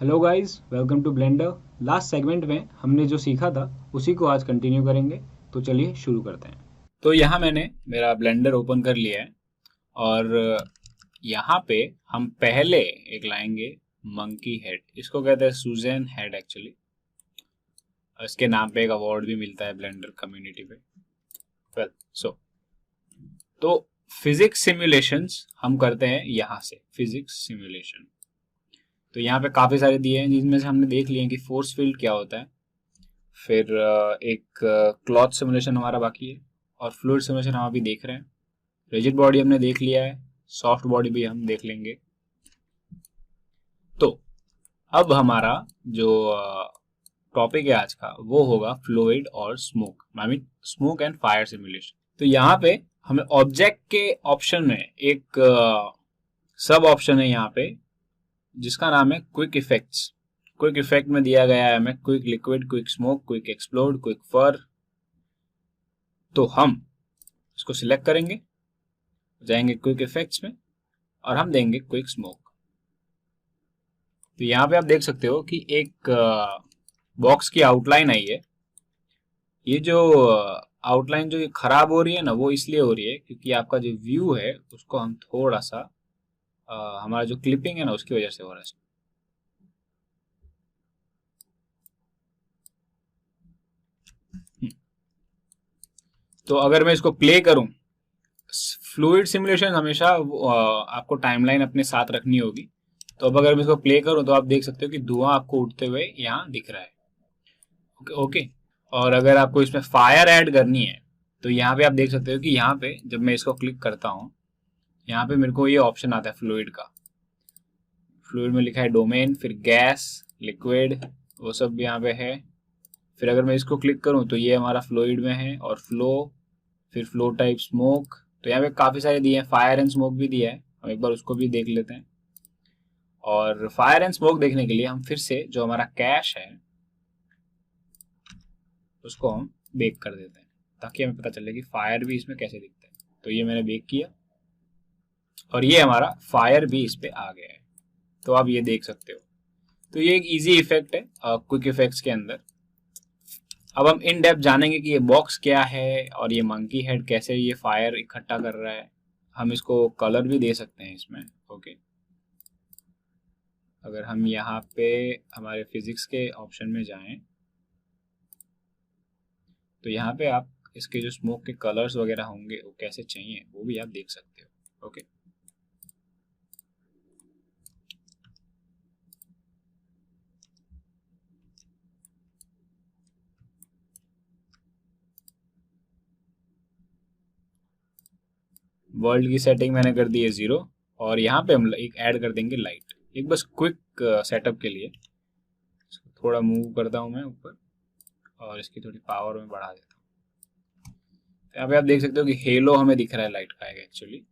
Hello guys, welcome to Blender. Last segment में हमने जो सीखा था उसी को आज कंटिन्यू करेंगे। तो चलिए शुरू करते हैं। तो यहाँ मैंने मेरा ब्लेंडर ओपन कर लिया है और यहाँ पे हम पहले एक लाएंगे मंकी हेड। इसको कहते हैं सुजैन हेड एक्चुअली। इसके नाम पे एक अवार्ड भी मिलता है ब्लेंडर कम्युनिटी पे। वेल तो फिजिक्स सिमुलेशंस हम करते हैं यहाँ से। फिजिक्स सिमुलेशन तो यहाँ पे काफी सारे दिए हैं, जिनमें से हमने देख लिए कि फोर्स फील्ड क्या होता है। फिर एक क्लॉथ सिमुलेशन हमारा बाकी है और फ्लूइड सिमुलेशन हम अभी देख रहे हैं। रिजिड बॉडी हमने देख लिया है, सॉफ्ट बॉडी भी हम देख लेंगे। तो अब हमारा जो टॉपिक है आज का वो होगा फ्लूइड और smoke, I mean smoke and fire simulation. तो यहाँ पे हमें ऑब्जेक्ट के ऑप्शन में एक सब ऑप्शन है यहाँ पे, जिसका नाम है क्विक इफेक्ट्स। क्विक इफेक्ट में दिया गया है हमें quick liquid, quick smoke, quick explode, quick fur. तो हम इसको सिलेक्ट करेंगे, जाएंगे क्विक इफेक्ट्स में और हम देंगे क्विक स्मोक। तो यहाँ पे आप देख सकते हो कि एक बॉक्स की आउटलाइन आई है। ये जो आउटलाइन जो खराब हो रही है ना, वो इसलिए हो रही है क्योंकि आपका जो व्यू है उसको हम थोड़ा सा हमारा जो क्लिपिंग है ना उसकी वजह से हो रहा है। तो अगर मैं इसको प्ले करूं, फ्लूइड सिमुलेशन हमेशा आपको टाइमलाइन अपने साथ रखनी होगी। तो अब अगर मैं इसको प्ले करूं तो आप देख सकते हो कि धुआं आपको उठते हुए यहाँ दिख रहा है। ओके। और अगर आपको इसमें फायर ऐड करनी है तो यहाँ पे आप देख सकते हो कि यहाँ पे जब मैं इसको क्लिक करता हूँ, यहाँ पे मेरे को ये ऑप्शन आता है फ्लूइड का। फ्लूइड में लिखा है डोमेन, फिर गैस, लिक्विड, वो सब यहाँ पे है। फिर अगर मैं इसको क्लिक करूँ तो ये हमारा फ्लूइड में है और फ्लो, फिर फ्लो टाइप स्मोक। तो यहाँ पे काफी सारे दिए हैं, फायर एंड स्मोक भी दिया है, हम एक बार उसको भी देख लेते हैं। और फायर एंड स्मोक देखने के लिए हम फिर से जो हमारा कैश है उसको हम बेक कर देते हैं, ताकि हमें पता चले कि फायर भी इसमें कैसे दिखता है। तो ये मैंने बेक किया और ये हमारा फायर भी इस पे आ गया है। तो आप ये देख सकते हो। तो ये एक इजी इफेक्ट है क्विक इफेक्ट्स के अंदर। अब हम इन डेप्थ जानेंगे कि ये बॉक्स क्या है और ये मंकी हेड कैसे ये फायर इकट्ठा कर रहा है। हम इसको कलर भी दे सकते हैं इसमें। ओके। अगर हम यहाँ पे हमारे फिजिक्स के ऑप्शन में जाएं तो यहाँ पे आप इसके जो स्मोक के कलर्स वगैरह होंगे वो कैसे चाहिए वो भी आप देख सकते हो। ओके। वर्ल्ड की सेटिंग मैंने कर दी है 0 और यहाँ पे हम एक ऐड कर देंगे लाइट, एक बस क्विक सेटअप के लिए। इसको थोड़ा मूव करता हूँ मैं ऊपर और इसकी थोड़ी पावर में बढ़ा देता हूँ। यहाँ पे आप देख सकते हो कि हेलो हमें दिख रहा है लाइट का एक्चुअली।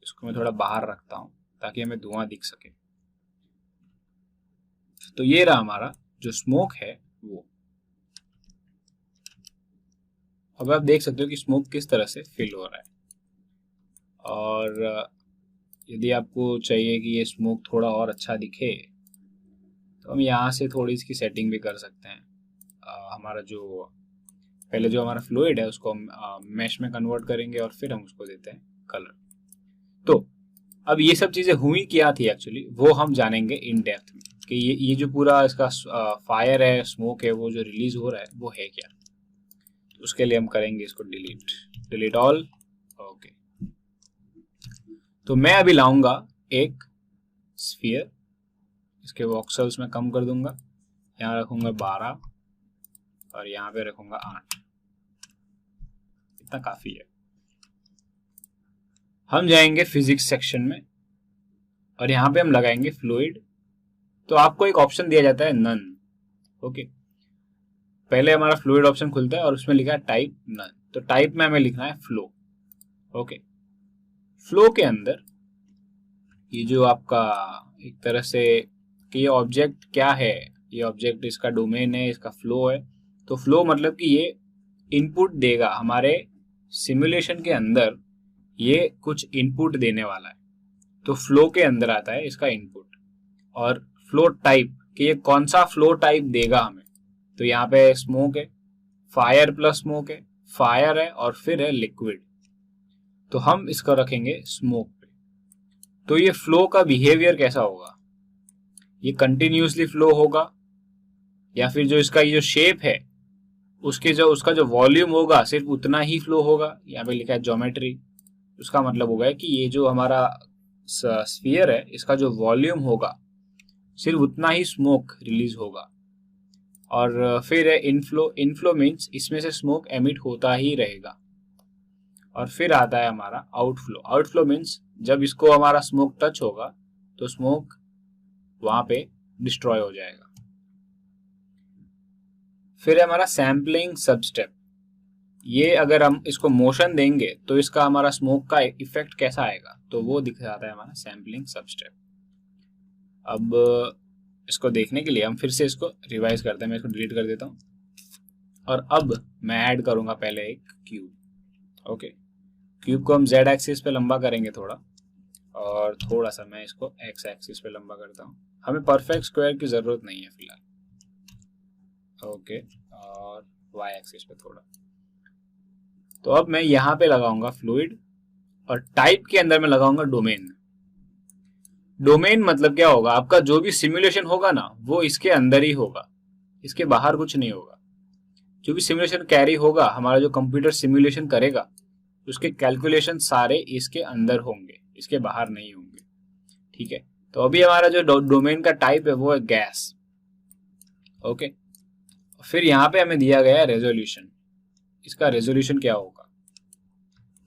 इसको मैं थोड़ा बाहर रखता हूँ ताकि हमें धुआं दिख सके। तो ये रहा हमारा जो स्मोक है वो। अब आप देख सकते हो कि स्मोक किस तरह से फिल हो रहा है। और यदि आपको चाहिए कि ये स्मोक थोड़ा और अच्छा दिखे तो हम यहाँ से थोड़ी इसकी सेटिंग भी कर सकते हैं। हमारा जो पहले जो हमारा फ्लूइड है उसको हम मैश में कन्वर्ट करेंगे और फिर हम उसको देते हैं कलर। तो अब ये सब चीजें हुई क्या थी एक्चुअली वो हम जानेंगे इन डेप्थ में कि ये जो पूरा इसका फायर है, स्मोक है, वो जो रिलीज हो रहा है वो है क्या। तो उसके लिए हम करेंगे इसको डिलीट ऑल। ओके। तो मैं अभी लाऊंगा एक स्फीयर, इसके वॉक्सल्स में कम कर दूंगा, यहाँ रखूंगा 12 और यहाँ पे रखूंगा 8। इतना काफी है। हम जाएंगे फिजिक्स सेक्शन में और यहाँ पे हम लगाएंगे फ्लूइड। तो आपको एक ऑप्शन दिया जाता है नन। ओके। पहले हमारा फ्लूइड ऑप्शन खुलता है और उसमें लिखा है टाइप नन। तो टाइप में हमें लिखना है फ्लो। ओके। फ्लो के अंदर ये जो आपका एक तरह से कि ये ऑब्जेक्ट क्या है, ये ऑब्जेक्ट इसका डोमेन है, इसका फ्लो है। तो फ्लो मतलब कि ये इनपुट देगा हमारे सिमुलेशन के अंदर, ये कुछ इनपुट देने वाला है। तो फ्लो के अंदर आता है इसका इनपुट। और फ्लो टाइप कि ये कौन सा फ्लो टाइप देगा हमें। तो यहाँ पे स्मोक है, फायर प्लस स्मोक है, फायर है और फिर है लिक्विड। तो हम इसको रखेंगे स्मोक पे। तो ये फ्लो का बिहेवियर कैसा होगा, ये कंटिन्यूसली फ्लो होगा या फिर जो इसका ये जो शेप है उसका जो वॉल्यूम होगा सिर्फ उतना ही फ्लो होगा। यहाँ पे लिखा है ज्योमेट्री, उसका मतलब होगा कि ये जो हमारा स्फीयर है इसका जो वॉल्यूम होगा सिर्फ उतना ही स्मोक रिलीज होगा। और फिर है इनफ्लो, इनफ्लो मीन्स इसमें से स्मोक एमिट होता ही रहेगा। और फिर आता है हमारा आउटफ्लो, आउटफ्लो मीन्स जब इसको हमारा स्मोक टच होगा तो स्मोक वहां पे डिस्ट्रॉय हो जाएगा। फिर है हमारा सैम्पलिंग सबस्टेप, ये अगर हम इसको मोशन देंगे तो इसका हमारा स्मोक का इफेक्ट कैसा आएगा, तो वो दिख जाता है हमारा सैम्पलिंग सबस्टेप। अब इसको देखने के लिए हम फिर से इसको रिवाइज करते हैं, मैं इसको डिलीट कर देता हूँ। और अब मैं ऐड करूंगा पहले एक क्यूब। ओके, क्यूब को हम जेड एक्सिस पे लंबा करेंगे थोड़ा, और थोड़ा सा मैं इसको एक्स एक्सिस पे लंबा करता हूँ। हमें परफेक्ट स्क्वायर की जरूरत नहीं है फिलहाल। ओके, और वाई एक्सिस पे थोड़ा। तो अब मैं यहाँ पे लगाऊंगा फ्लूइड, और टाइप के अंदर मैं लगाऊंगा डोमेन। डोमेन मतलब क्या होगा, आपका जो भी सिमुलेशन होगा ना वो इसके अंदर ही होगा, इसके बाहर कुछ नहीं होगा। जो भी सिमुलेशन कैरी होगा, हमारा जो कंप्यूटर सिमुलेशन करेगा उसके कैलकुलेशन सारे इसके अंदर होंगे, इसके बाहर नहीं होंगे। ठीक है, तो अभी हमारा जो डोमेन का टाइप है वो है गैस। ओके, फिर यहाँ पे हमें दिया गया है रेजोल्यूशन, इसका रेजोल्यूशन क्या होगा।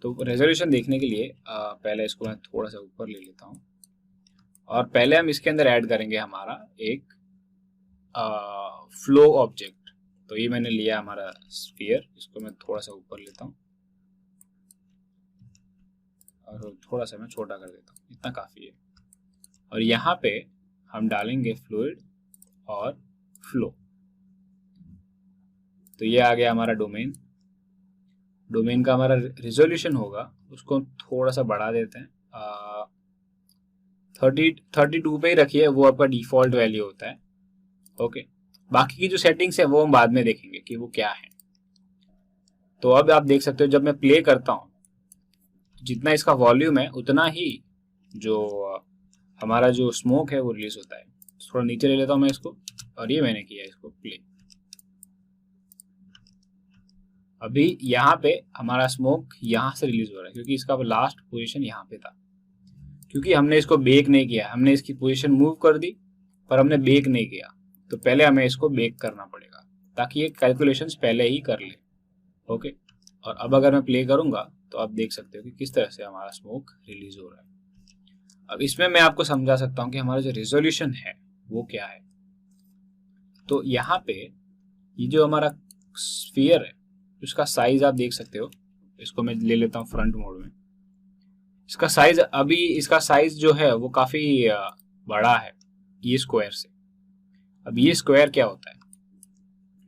तो रेजोल्यूशन देखने के लिए पहले इसको मैं थोड़ा सा ऊपर ले लेता हूँ, और पहले हम इसके अंदर ऐड करेंगे हमारा एक फ्लो ऑब्जेक्ट। तो ये मैंने लिया हमारा स्फीयर, इसको मैं थोड़ा सा ऊपर लेता हूँ और थोड़ा सा मैं छोटा कर देता हूँ, इतना काफी है। और यहाँ पे हम डालेंगे फ्लूइड और फ्लो। तो ये आ गया हमारा डोमेन। डोमेन का हमारा रिजोल्यूशन होगा, उसको थोड़ा सा बढ़ा देते हैं, 32 पे ही रखिए, वो आपका डिफॉल्ट वैल्यू होता है। ओके, बाकी की जो सेटिंग्स है वो हम बाद में देखेंगे कि वो क्या है। तो अब आप देख सकते हो जब मैं प्ले करता हूँ, जितना इसका वॉल्यूम है उतना ही जो हमारा जो स्मोक है वो रिलीज होता है। थोड़ा नीचे ले लेता हूँ मैं इसको, और ये मैंने किया इसको प्ले। अभी यहाँ पे हमारा स्मोक यहाँ से रिलीज हो रहा है क्योंकि इसका लास्ट पोजीशन यहाँ पे था, क्योंकि हमने इसको बेक नहीं किया, हमने इसकी पोजीशन मूव कर दी पर हमने बेक नहीं किया। तो पहले हमें इसको बेक करना पड़ेगा ताकि ये कैलकुलेशंस पहले ही कर ले। ओके, और अब अगर मैं प्ले करूंगा तो आप देख सकते हो कि किस तरह से हमारा स्मोक रिलीज हो रहा है। अब इसमें मैं आपको समझा सकता हूँ कि हमारा जो रेजोल्यूशन है वो क्या है। तो यहाँ पे ये जो हमारा स्फीयर है उसका साइज आप देख सकते हो, इसको मैं ले लेता हूँ फ्रंट मोड में। इसका साइज, अभी इसका साइज जो है वो काफी बड़ा है ये स्क्वायर से। अब ये स्क्वायर क्या होता है,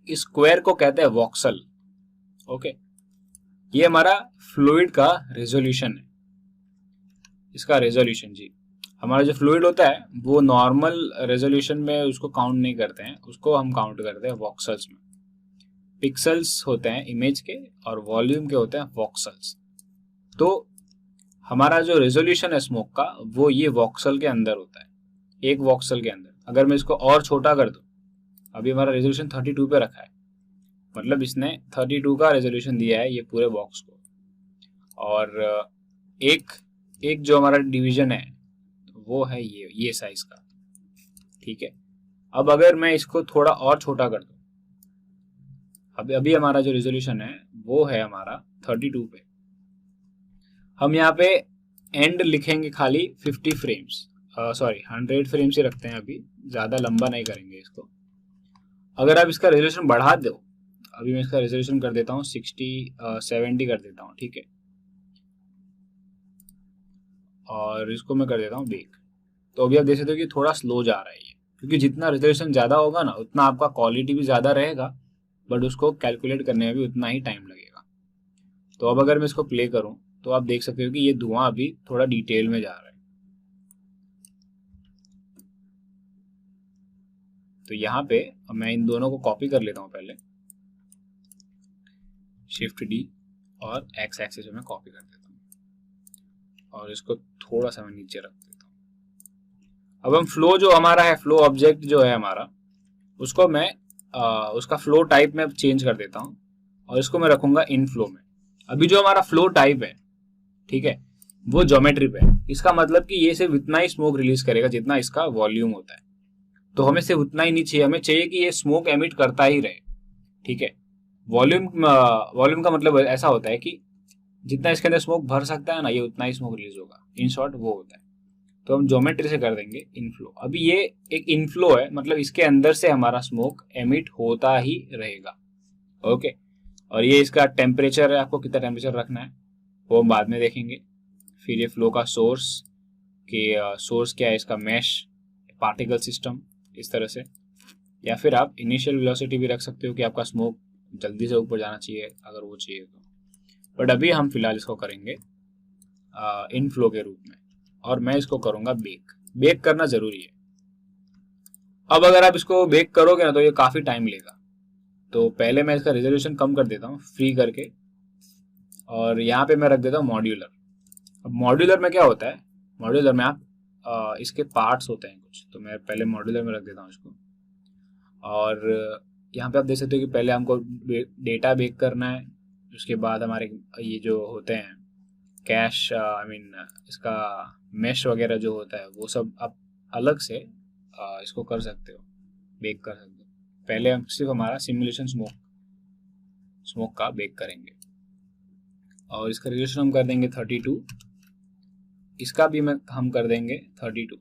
इस स्क्वायर को कहते हैं वॉक्सल। ओके, ये हमारा फ्लूइड का रेजोल्यूशन है, इसका रेजोल्यूशन जी। हमारा जो फ्लूइड होता है वो नॉर्मल रेजोल्यूशन में उसको काउंट नहीं करते हैं, उसको हम काउंट करते हैं वॉक्सल्स में। पिक्सल्स होते हैं इमेज के और वॉल्यूम के होते हैं वॉक्सल्स। तो हमारा जो रेजोल्यूशन है स्मोक का वो ये वॉक्सल के अंदर होता है, एक वॉक्सल के अंदर। अगर मैं इसको और छोटा कर दूं, अभी हमारा रेजोल्यूशन 32 पे रखा है, मतलब इसने 32 का रेजोल्यूशन दिया है ये पूरे बॉक्स को। और एक जो हमारा डिवीजन है वो है ये साइज का। ठीक है, अब अगर मैं इसको थोड़ा और छोटा कर दूं, अभी हमारा जो रेजोल्यूशन है वो है हमारा 32 पे। हम यहाँ पे एंड लिखेंगे खाली 50 फ्रेम्स, सॉरी 100 फ्रेम्स ही रखते हैं, अभी ज्यादा लंबा नहीं करेंगे इसको। अगर आप इसका रेजोल्यूशन बढ़ा दो, अभी मैं इसका रेजोल्यूशन कर देता हूँ 70 कर देता हूँ। ठीक है, और इसको मैं कर देता हूँ बेक। तो अभी आप देख सकते हो कि थोड़ा स्लो जा रहा है ये, क्योंकि जितना रेजोल्यूशन ज्यादा होगा ना उतना आपका क्वालिटी भी ज्यादा रहेगा, बट उसको कैलकुलेट करने में भी उतना ही टाइम लगेगा। तो अब अगर मैं इसको प्ले करूं तो आप देख सकते हो कि ये धुआं अभी थोड़ा डिटेल में जा रहा है। तो यहाँ पे मैं इन दोनों को कॉपी कर लेता हूँ पहले, शिफ्ट डी, और एक्स एक्सिस में कॉपी कर देता हूँ और इसको थोड़ा सा मैं नीचे रख देता हूँ। अब हम फ्लो जो हमारा है, फ्लो ऑब्जेक्ट जो है हमारा, उसको मैं उसका फ्लो टाइप में चेंज कर देता हूँ और इसको मैं रखूंगा इन फ्लो में। अभी जो हमारा फ्लो टाइप है, ठीक है, वो ज्योमेट्री पे है। इसका मतलब कि ये सिर्फ इतना ही स्मोक रिलीज करेगा जितना इसका वॉल्यूम होता है। तो हमें सिर्फ उतना ही नहीं चाहिए, हमें चाहिए कि ये स्मोक एमिट करता ही रहे, ठीक है। वॉल्यूम का मतलब ऐसा होता है कि जितना इसके अंदर स्मोक भर सकता है ना, ये उतना ही स्मोक रिलीज होगा। इन शॉर्ट वो होता है। तो हम ज्योमेट्री से कर देंगे इनफ्लो। अभी ये एक इनफ्लो है, मतलब इसके अंदर से हमारा स्मोक एमिट होता ही रहेगा, ओके। और ये इसका टेम्परेचर है, आपको कितना टेम्परेचर रखना है वो हम बाद में देखेंगे। फिर ये फ्लो का सोर्स, कि सोर्स क्या है इसका, मैश, पार्टिकल सिस्टम, इस तरह से। या फिर आप इनिशियल वेलोसिटी भी रख सकते हो कि आपका स्मोक जल्दी से ऊपर जाना चाहिए अगर वो चाहिए तो। बट अभी हम फिलहाल इसको करेंगे इनफ्लो के रूप में, और मैं इसको करूंगा बेक। बेक करना जरूरी है। अब अगर आप इसको बेक करोगे ना तो ये काफी टाइम लेगा। तो पहले मैं इसका रेजोल्यूशन कम कर देता हूँ फ्री करके, और यहाँ पे मैं रख देता हूँ मॉड्यूलर। अब मॉड्यूलर में क्या होता है, मॉड्यूलर में आप इसके पार्ट्स होते हैं कुछ, तो मैं पहले मॉड्यूलर में रख देता हूँ इसको। और यहाँ पे आप देख सकते हो कि पहले हमको डेटा बेक करना है, उसके बाद हमारे ये जो होते हैं कैश, आई मीन इसका मेश वगैरह जो होता है वो सब आप अलग से इसको कर सकते हो, बेक कर सकते हो। पहले हम सिर्फ हमारा सिमुलेशन स्मोक का बेक करेंगे, और इसका रेजोल्यूशन हम कर देंगे 32। इसका भी हम कर देंगे 32।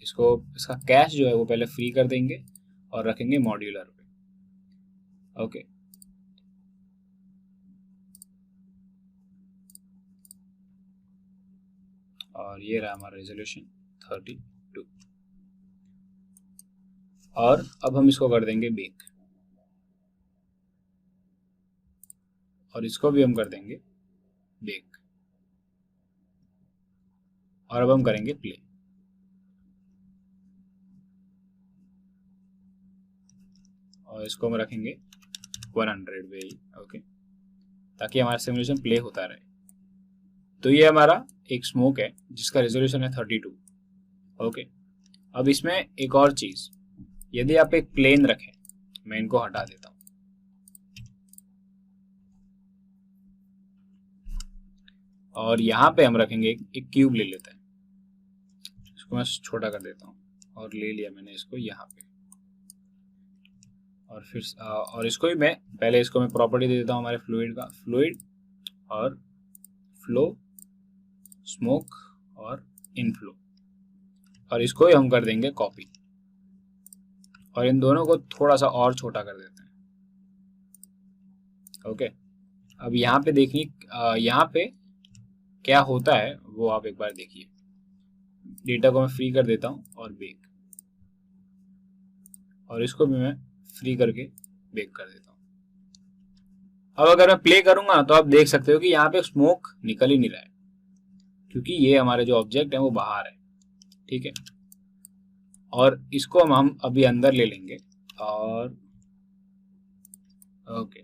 इसका कैश जो है वो पहले फ्री कर देंगे और रखेंगे मॉड्यूलर पे, ओके। और ये रहा हमारा रेजोल्यूशन 32। और अब हम इसको कर देंगे बेक, और इसको भी हम कर देंगे बेक, और अब हम करेंगे प्ले। और इसको हम रखेंगे 100 पे ही, ओके, ताकि हमारा सिमुलेशन प्ले होता रहे। तो ये हमारा एक स्मोक है जिसका रेजोल्यूशन है 32, ओके। अब इसमें एक और चीज, यदि आप एक प्लेन रखें, मैं इनको हटा देता हूं, और यहां पे हम रखेंगे एक क्यूब ले लेते हैं। इसको मैं छोटा कर देता हूं, और ले लिया मैंने इसको यहाँ पे। और फिर और इसको भी मैं पहले इसको मैं प्रॉपर्टी दे देता हूँ हमारे फ्लूइड का, फ्लूइड और फ्लो, स्मोक और इनफ्लो, और इसको ही हम कर देंगे कॉपी, और इन दोनों को थोड़ा सा और छोटा कर देते हैं, ओके। अब यहाँ पे देखिए यहाँ पे क्या होता है वो आप एक बार देखिए। डेटा को मैं फ्री कर देता हूँ और बेक, और इसको भी मैं फ्री करके बेक कर देता हूँ। अब अगर मैं प्ले करूंगा ना तो आप देख सकते हो कि यहाँ पे स्मोक निकल ही नहीं रहा है, क्योंकि ये हमारे जो ऑब्जेक्ट है वो बाहर है, ठीक है। और इसको हम अभी अंदर ले लेंगे, और ओके।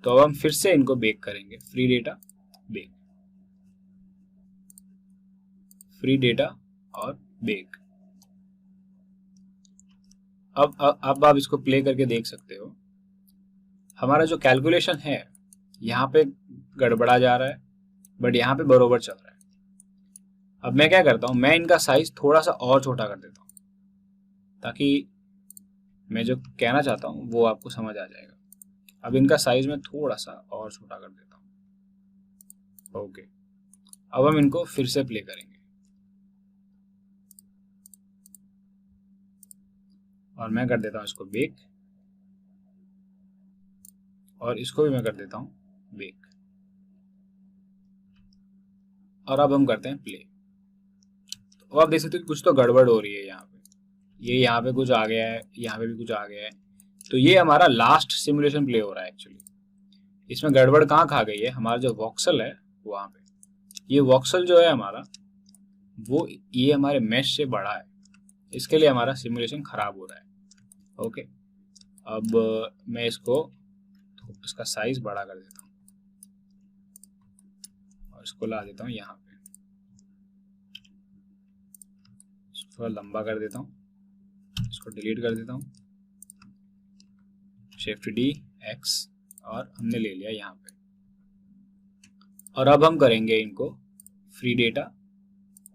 तो अब हम फिर से इनको बेक करेंगे, free data bake, free data और बेक। अब आप इसको प्ले करके देख सकते हो, हमारा जो कैलकुलेशन है यहाँ पे गड़बड़ा जा रहा है, बट यहाँ पे बरोबर चल रहा है। अब मैं क्या करता हूँ, मैं इनका साइज थोड़ा सा और छोटा कर देता हूँ, ताकि मैं जो कहना चाहता हूँ वो आपको समझ आ जाएगा। अब इनका साइज मैं थोड़ा सा और छोटा कर देता हूँ, ओके। अब हम इनको फिर से प्ले करेंगे, और मैं कर देता हूँ इसको बेक, और इसको भी मैं कर देता हूँ बेक, और अब हम करते हैं प्ले। तो आप देख सकते हो कुछ तो गड़बड़ हो रही है यहाँ पे, ये यहाँ पे कुछ आ गया है, यहाँ पे भी कुछ आ गया है। तो ये हमारा लास्ट सिमुलेशन प्ले हो रहा है एक्चुअली। इसमें गड़बड़ कहाँ खा गई है, हमारा जो वॉक्सल है वहाँ पे। ये वॉक्सल जो है हमारा, वो ये हमारे मैश से बड़ा है, इसके लिए हमारा सिमुलेशन खराब हो रहा है। ओके, अब मैं इसका साइज बड़ा कर देता हूँ और इसको ला देता हूँ यहाँ पे, इसको थोड़ा लंबा कर देता हूँ, इसको डिलीट कर देता हूँ, शिफ्ट डी एक्स, और हमने ले लिया यहाँ पे। और अब हम करेंगे इनको फ्री डेटा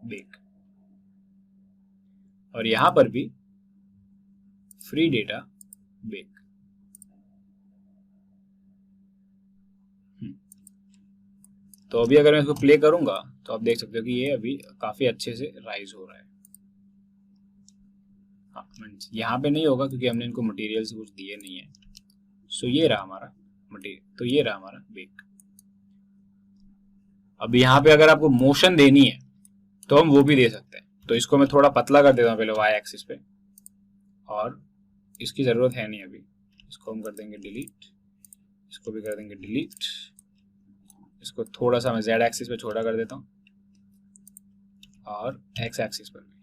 बेक, और यहां पर भी फ्री डेटा बेक। तो अभी अगर मैं इसको प्ले करूंगा तो आप देख सकते हो कि ये अभी काफी अच्छे से राइज हो रहा है। हाँ, यहाँ पे नहीं होगा क्योंकि हमने इनको मटेरियल से कुछ दिए नहीं है। सो ये रहा हमारा मटेरियल, तो ये रहा हमारा बेक। अब यहाँ पे अगर आपको मोशन देनी है तो हम वो भी दे सकते हैं। तो इसको मैं थोड़ा पतला कर देता हूँ पहले वाई एक्सिस पे, और इसकी जरूरत है नहीं अभी, इसको हम कर देंगे डिलीट, इसको भी कर देंगे डिलीट, इसको थोड़ा सा मैं जेड एक्सिस पे छोटा कर देता हूँ और एक्स एक्सिस पर भी।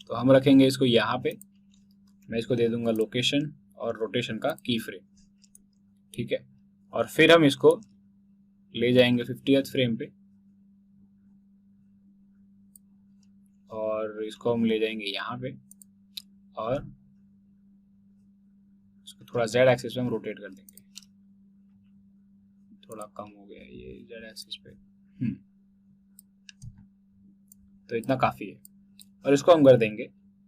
तो हम रखेंगे इसको यहाँ पे, मैं इसको दे दूंगा लोकेशन और रोटेशन का की फ्रेम, ठीक है। और फिर हम इसको ले जाएंगे 50th फ्रेम पे, और इसको हम ले जाएंगे यहाँ पे, और इसको थोड़ा जेड एक्सिस पे हम रोटेट कर देंगे। थोड़ा कम हो गया ये जेड एक्सिस पे, तो इतना काफी है। और इसको हम कर देंगे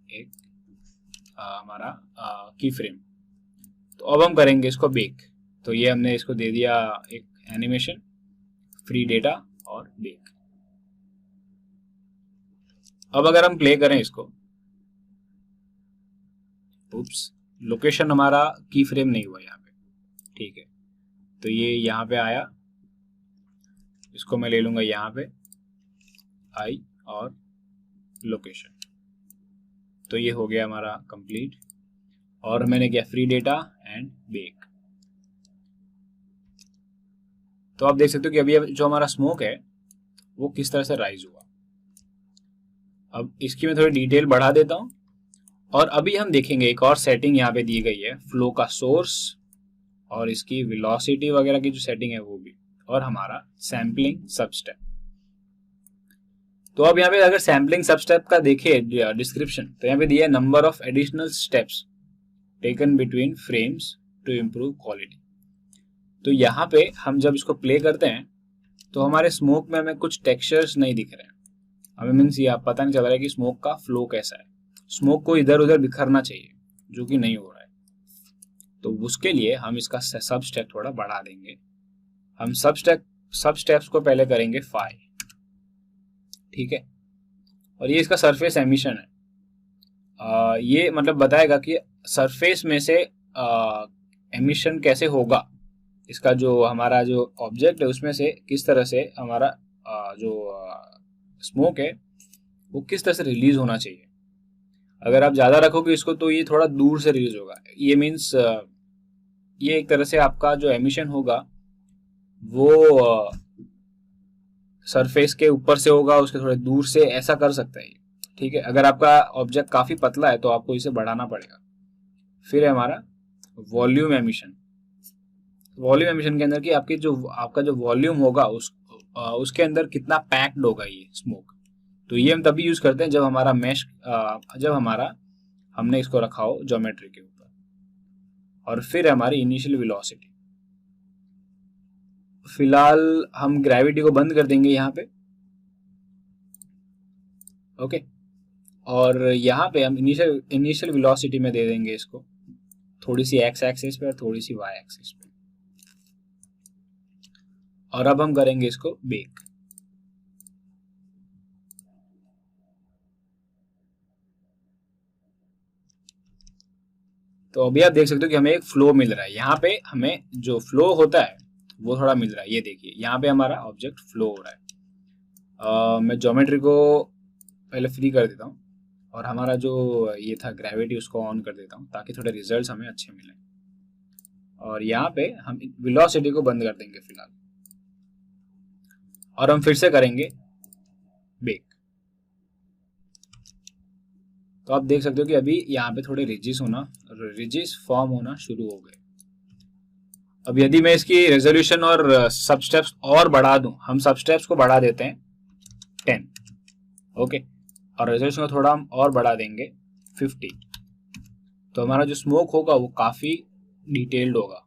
एक हमारा की फ्रेम। तो अब हम करेंगे इसको बेक। तो ये हमने इसको दे दिया एक एनिमेशन, फ्री डेटा और बेक। अब अगर हम प्ले करें इसको, उप्स, लोकेशन हमारा की फ्रेम नहीं हुआ यहाँ पे, ठीक है। तो ये यहाँ पे आया, इसको मैं ले लूंगा यहाँ पे आई और लोकेशन, तो ये हो गया हमारा कंप्लीट। और मैंने किया फ्री डेटा एंड बेक। तो आप देख सकते हो कि अभी जो हमारा स्मोक है वो किस तरह से राइज हुआ। अब इसकी मैं थोड़ी डिटेल बढ़ा देता हूं, और अभी हम देखेंगे एक और सेटिंग यहाँ पे दी गई है, फ्लो का सोर्स और इसकी वेलोसिटी वगैरह की जो सेटिंग है वो भी, और हमारा सैम्पलिंग सब स्टेप। तो अब यहाँ पे अगर सैम्पलिंग सब स्टेप का देखे डिस्क्रिप्शन, तो यहाँ पे दिया है number of additional steps taken between frames to improve quality. तो यहाँ पे हम जब इसको प्ले करते हैं तो हमारे स्मोक में हमें कुछ टेक्सचर्स नहीं दिख रहे हैं, हमें मीन्स ये पता नहीं चल रहा है कि स्मोक का फ्लो कैसा है। स्मोक को इधर उधर बिखरना चाहिए, जो कि नहीं हो रहा है। तो उसके लिए हम इसका सब स्टेप थोड़ा बढ़ा देंगे। हम सब स्टेप्स को पहले करेंगे 5, ठीक है। और ये इसका सरफेस एमिशन है। ये मतलब बताएगा कि सरफेस में से एमिशन कैसे होगा, इसका जो हमारा जो ऑब्जेक्ट है उसमें से किस तरह से हमारा जो स्मोक है वो किस तरह से रिलीज होना चाहिए। अगर आप ज्यादा रखोगे इसको तो ये थोड़ा दूर से रिलीज होगा। ये मीन्स ये एक तरह से आपका जो एमिशन होगा वो सरफेस के ऊपर से होगा, उसके थोड़े दूर से, ऐसा कर सकता है, ठीक है। अगर आपका ऑब्जेक्ट काफी पतला है तो आपको इसे बढ़ाना पड़ेगा। फिर है हमारा वॉल्यूम एमिशन। वॉल्यूम एमिशन के अंदर कि आपका जो वॉल्यूम होगा उसके अंदर कितना पैक्ड होगा ये स्मोक। तो ये हम तभी यूज करते हैं जब हमारा हमने इसको रखा हो ज्योमेट्री के ऊपर। और फिर हमारी इनिशियल वेलोसिटी, फिलहाल हम ग्रेविटी को बंद कर देंगे यहाँ पे, ओके। और यहाँ पे हम इनिशियल वेलोसिटी में दे देंगे इसको थोड़ी सी एक्स एक्सिस पे और थोड़ी सी वाई एक्सिस पे। और अब हम करेंगे इसको बेक। तो अभी आप देख सकते हो कि हमें एक फ्लो मिल रहा है। यहाँ पे हमें जो फ्लो होता है वो थोड़ा मिल रहा है। ये देखिए यहाँ पे हमारा ऑब्जेक्ट फ्लो हो रहा है। मैं ज्योमेट्री को पहले फ्री कर देता हूँ और हमारा जो ये था ग्रेविटी उसको ऑन कर देता हूँ ताकि थोड़े रिजल्ट्स हमें अच्छे मिले। और यहाँ पे हम वेलोसिटी को बंद कर देंगे फिलहाल, और हम फिर से करेंगे बेक। तो आप देख सकते हो कि अभी यहाँ पे थोड़े रिजिस फॉर्म होना शुरू हो गए। अब यदि मैं इसकी रेजोल्यूशन और सब स्टेप्स और बढ़ा दूं, हम सब स्टेप्स को बढ़ा देते हैं 10, ओके, और रेजोल्यूशन को थोड़ा हम और बढ़ा देंगे 50, तो हमारा जो स्मोक होगा वो काफी डिटेल्ड होगा।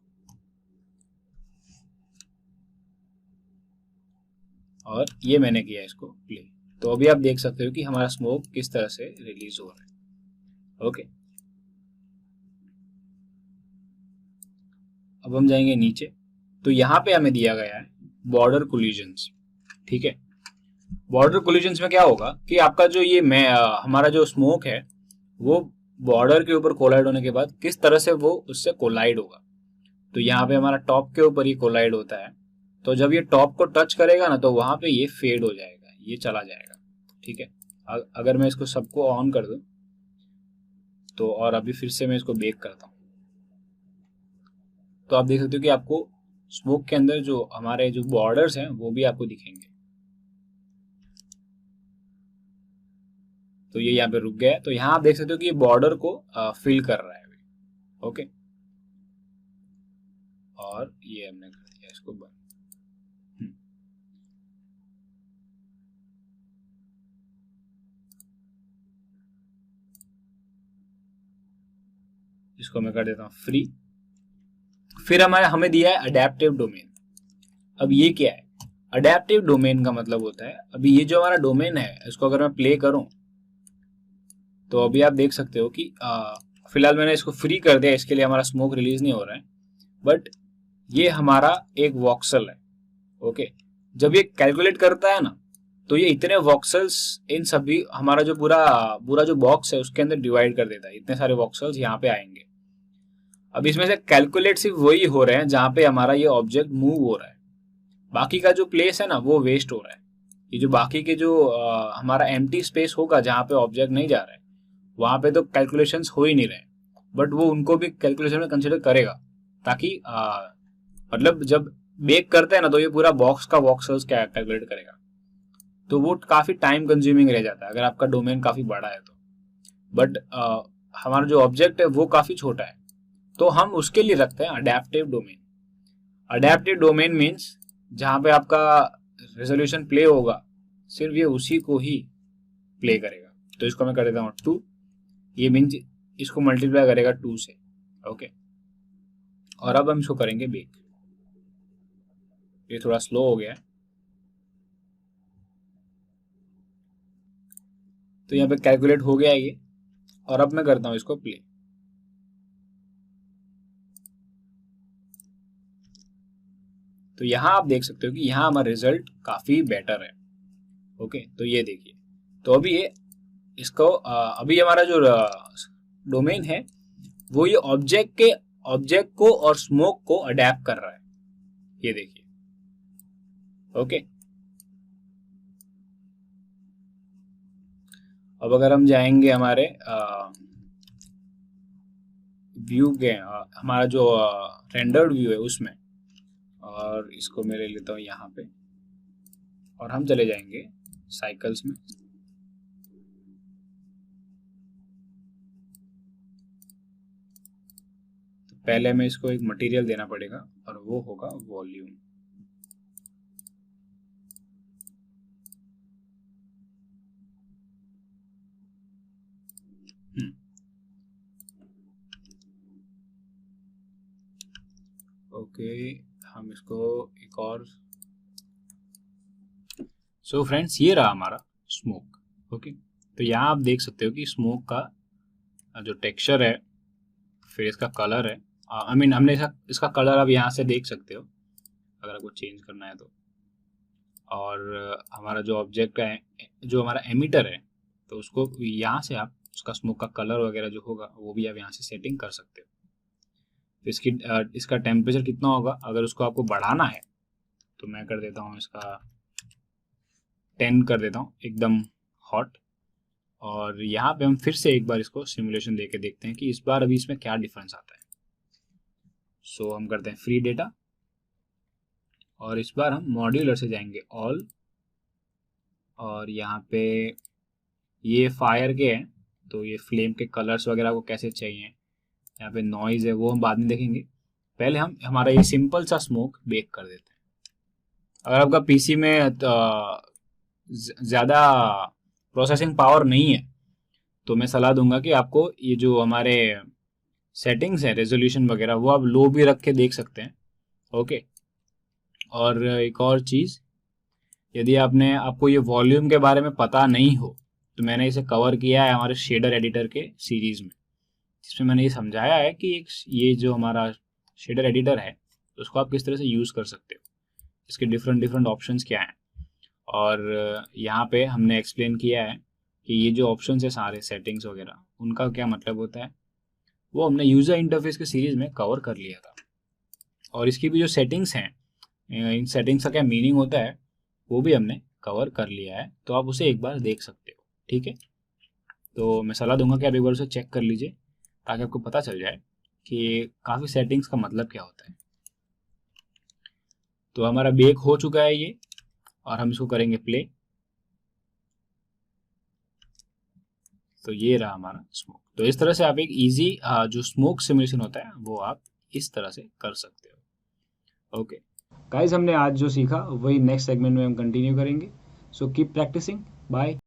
और ये मैंने किया इसको प्ले, तो अभी आप देख सकते हो कि हमारा स्मोक किस तरह से रिलीज हो रहा है। ओके, अब हम जाएंगे नीचे, तो यहाँ पे हमें दिया गया है बॉर्डर कोलिजन्स। ठीक है, बॉर्डर कोलिजन्स में क्या होगा कि आपका जो हमारा जो स्मोक है वो बॉर्डर के ऊपर कोलाइड होने के बाद किस तरह से वो उससे कोलाइड होगा। तो यहाँ पे हमारा टॉप के ऊपर ही कोलाइड होता है, तो जब ये टॉप को टच करेगा ना तो वहां पे ये फेड हो जाएगा, ये चला जाएगा। ठीक है, अगर मैं इसको सबको ऑन कर दूं तो, और अभी फिर से मैं इसको बेक करता हूं, तो आप देख सकते हो कि आपको स्मोक के अंदर जो हमारे जो बॉर्डर्स हैं वो भी आपको दिखेंगे। तो ये यहाँ पे रुक गया है, तो यहाँ आप देख सकते हो कि ये बॉर्डर को फिल कर रहा है अभी। ओके, और ये हमने कर दिया इसको बंद। इसको मैं कर देता हूँ फ्री। फिर हमें दिया है अडेप्टिव डोमेन। अब ये क्या है? अडेप्टिव डोमेन का मतलब होता है, अभी ये जो हमारा डोमेन है इसको अगर मैं प्ले करूं तो अभी आप देख सकते हो कि फिलहाल मैंने इसको फ्री कर दिया, इसके लिए हमारा स्मोक रिलीज नहीं हो रहा है, बट ये हमारा एक वॉक्सल है। ओके, जब ये कैलकुलेट करता है ना तो ये इतने वॉक्सल्स इन सभी हमारा जो पूरा पूरा जो बॉक्स है उसके अंदर डिवाइड कर देता है, इतने सारे वॉक्सल्स यहाँ पे आएंगे। अब इसमें से कैलकुलेट सिर्फ वही हो रहे हैं जहां पे हमारा ये ऑब्जेक्ट मूव हो रहा है, बाकी का जो प्लेस है ना वो वेस्ट हो रहा है। ये जो बाकी के जो हमारा एम्प्टी स्पेस होगा जहां पे ऑब्जेक्ट नहीं जा रहा है वहां पे तो कैलकुलेशंस हो ही नहीं रहे, बट वो उनको भी कैलकुलेशन में कंसिडर करेगा, ताकि मतलब जब बेक करते हैं ना तो ये पूरा बॉक्स का वॉक्सल्स क्या कैलकुलेट करेगा, तो वो काफी टाइम कंज्यूमिंग रह जाता है अगर आपका डोमेन काफी बड़ा है तो। बट हमारा जो ऑब्जेक्ट है वो काफी छोटा है, तो हम उसके लिए रखते हैं adaptive domain. Adaptive domain means जहां पे आपका रेजोल्यूशन प्ले होगा सिर्फ ये उसी को ही प्ले करेगा। तो इसको मैं कर देता हूँ 2, ये मीन्स इसको मल्टीप्लाई करेगा 2 से। ओके, और अब हम इसको करेंगे बेक। ये थोड़ा स्लो हो गया है, तो यहाँ पे कैलकुलेट हो गया है ये, और अब मैं करता हूँ इसको प्ले। तो यहाँ आप देख सकते हो कि यहाँ हमारा रिजल्ट काफी बेटर है। ओके, तो ये देखिए, तो अभी ये इसको अभी हमारा जो डोमेन है वो ये ऑब्जेक्ट को और स्मोक को अडेप्ट कर रहा है, ये देखिए। ओके, अब अगर हम जाएंगे हमारे व्यू के हमारा जो रेंडर्ड व्यू है उसमें, और इसको मैं ले लेता हूँ यहाँ पे, और हम चले जाएंगे साइकिल्स में। तो पहले हमें इसको एक मटेरियल देना पड़ेगा और वो होगा वॉल्यूम। ओके, हम इसको एक और, सो फ्रेंड्स ये रहा हमारा स्मोक। ओके, तो यहाँ आप देख सकते हो कि स्मोक का जो टेक्सचर है, फिर इसका कलर है, आई मीन हमने इसका कलर अब यहाँ से देख सकते हो अगर आपको चेंज करना है तो। और हमारा जो ऑब्जेक्ट है, जो हमारा एमिटर है, तो उसको यहाँ से आप उसका स्मोक का कलर वगैरह जो होगा वो भी आप यहाँ से सेटिंग कर सकते हो। तो इसका टेम्परेचर कितना होगा, अगर उसको आपको बढ़ाना है तो मैं कर देता हूँ इसका 10 कर देता हूँ, एकदम हॉट। और यहाँ पे हम फिर से एक बार इसको सिमुलेशन देके देखते हैं कि इस बार अभी इसमें क्या डिफरेंस आता है। सो हम करते हैं फ्री डेटा, और इस बार हम मॉड्यूलर से जाएंगे ऑल, और यहाँ पे ये फायर के हैं तो ये फ्लेम के कलर्स वगैरह को कैसे चाहिए, यहाँ पे नॉइज है वो हम बाद में देखेंगे। पहले हम हमारा ये सिंपल सा स्मोक बेक कर देते हैं। अगर आपका पीसी में ज़्यादा प्रोसेसिंग पावर नहीं है तो मैं सलाह दूंगा कि आपको ये जो हमारे सेटिंग्स है रेजोल्यूशन वगैरह वो आप लो भी रख के देख सकते हैं। ओके, और एक और चीज़, यदि आपको ये वॉल्यूम के बारे में पता नहीं हो तो मैंने इसे कवर किया है हमारे शेडर एडिटर के सीरीज में, जिसमें मैंने ये समझाया है कि ये जो हमारा शेडर एडिटर है उसको आप किस तरह से यूज़ कर सकते हो, इसके डिफरेंट डिफरेंट ऑप्शंस क्या हैं। और यहाँ पे हमने एक्सप्लेन किया है कि ये जो ऑप्शंस है सारे सेटिंग्स वगैरह उनका क्या मतलब होता है, वो हमने यूज़र इंटरफेस के सीरीज में कवर कर लिया था। और इसकी भी जो सेटिंग्स हैं, इन सेटिंग्स का क्या मीनिंग होता है वो भी हमने कवर कर लिया है, तो आप उसे एक बार देख सकते हो। ठीक है, तो मैं सलाह दूंगा कि आप एक बार उसे चेक कर लीजिए ताकि आपको पता चल जाए कि काफ़ी सेटिंग्स का मतलब क्या होता है। तो हमारा बेक हो चुका है ये, और हम इसको करेंगे प्ले। तो ये रहा हमारा स्मोक। तो इस तरह से आप एक इजी जो स्मोक सिमुलेशन होता है वो आप इस तरह से कर सकते हो। ओके गाइज, हमने आज जो सीखा वही नेक्स्ट सेगमेंट में हम कंटिन्यू करेंगे। So keep practicing. बाय।